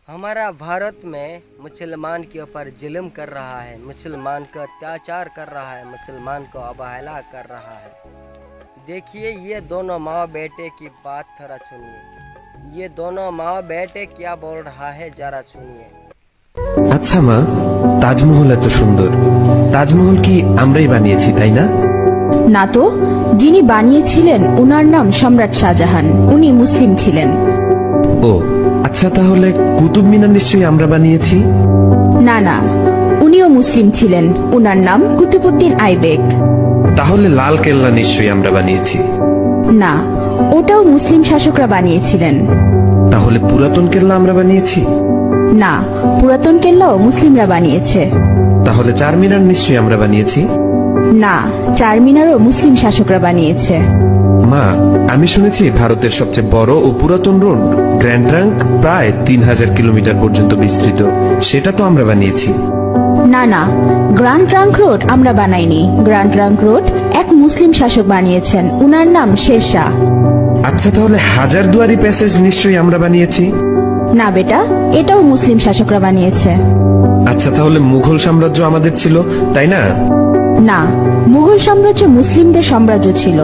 हमारा भारत में मुसलमान के ऊपर जुल्म कर रहा है, मुसलमान का अत्याचार कर रहा है, मुसलमान को अवहेला कर रहा है। देखिए ये दोनों माँ बेटे की बात थोड़ा सुनिए। ये दोनों माँ बेटे क्या बोल रहा है जरा सुनिए। अच्छा माँ, ताजमहल এত সুন্দর, তাজমহল কি আমরাই বানিয়েছি তাই না? না তো, যিনি বানিয়েছিলেন ওনার নাম সম্রাট শাহজাহান, উনি মুসলিম ছিলেন। ও আচ্ছা, তাহলে কুতুব মিনার নিশ্চয়ই আমরা বানিয়েছি? না না, উনিও মুসলিম ছিলেন, ওনার নাম কুতুবউদ্দিন আইবেক। তাহলে লাল কেল্লা নিশ্চয়ই আমরা বানিয়েছি? না, ওটাও মুসলিম শাসকরা বানিয়েছিলেন। তাহলে পুরাতন কেল্লা আমরা বানিয়েছি? না, পুরাতন কেল্লাও মুসলিমরা বানিয়েছে। তাহলে চার মিনার নিশ্চয়ই আমরা বানিয়েছি? না, চার মিনারও মুসলিম শাসকরা বানিয়েছে। মা, আমি শুনেছি ভারতের সবচেয়ে বড় ও পুরাতন রোড গ্র্যান্ড ট্রাঙ্ক প্রায় 3000 কিলোমিটার পর্যন্ত বিস্তৃত, সেটা তো আমরা বানিয়েছি। না না, গ্র্যান্ড ট্রাঙ্ক রোড আমরা বানাইনি। গ্র্যান্ড ট্রাঙ্ক রোড এক মুসলিম শাসক বানিয়েছেন, উনার নাম শেরশাহ। আচ্ছা, তাহলে হাজারদুয়ারি প্যাসেজ নিশ্চয়ই আমরা বানিয়েছি? না বেটা, এটাও মুসলিম শাসকরা বানিয়েছে। আচ্ছা, তাহলে মুঘল সাম্রাজ্য আমাদের ছিল তাই না? না, মুঘল সাম্রাজ্য মুসলিমদের সাম্রাজ্য ছিল।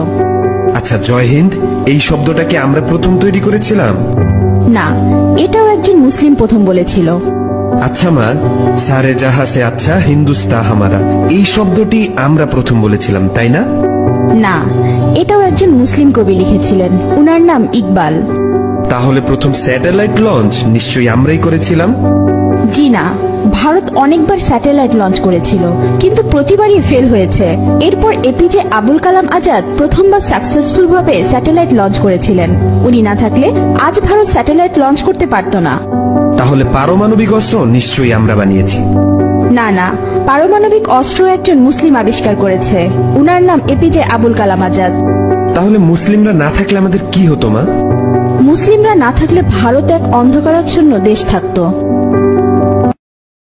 আচ্ছা, জয় হিন্দ এই শব্দটা কি আমরা প্রথম তৈরি করেছিলাম? না, এটাও একজন মুসলিম প্রথম বলেছিল। আচ্ছা মা, সারে জাহা সে আচ্ছা হিন্দুস্তা হামারা এই শব্দটি আমরা প্রথম বলেছিলাম তাই না? না, এটাও একজন মুসলিম কবি লিখেছিলেন, উনার নাম ইকবাল। তাহলে প্রথম স্যাটেলাইট লঞ্চ নিশ্চয়ই আমরাই করেছিলাম? জি না, ভারত অনেকবার স্যাটেলাইট লঞ্চ করেছিল, কিন্তু প্রতিবারই ফেল হয়েছে। এরপর এপিজে আবুল কালাম আজাদ প্রথমবার সাকসেসফুল ভাবে স্যাটেলাইট লঞ্চ করেছিলেন। উনি না থাকলে আজ ভারত স্যাটেলাইট লঞ্চ করতে পারত না। তাহলে পারমাণবিক অস্ত্র নিশ্চয়ই আমরা বানিয়েছি? না না, পারমাণবিক অস্ত্র একজন মুসলিম আবিষ্কার করেছে, উনার নাম এপিজে আবুল কালাম আজাদ। তাহলে মুসলিমরা না থাকলে আমাদের কি হতো মা? মুসলিমরা না থাকলে ভারত এক অন্ধকারাচ্ছন্ন দেশ থাকতো।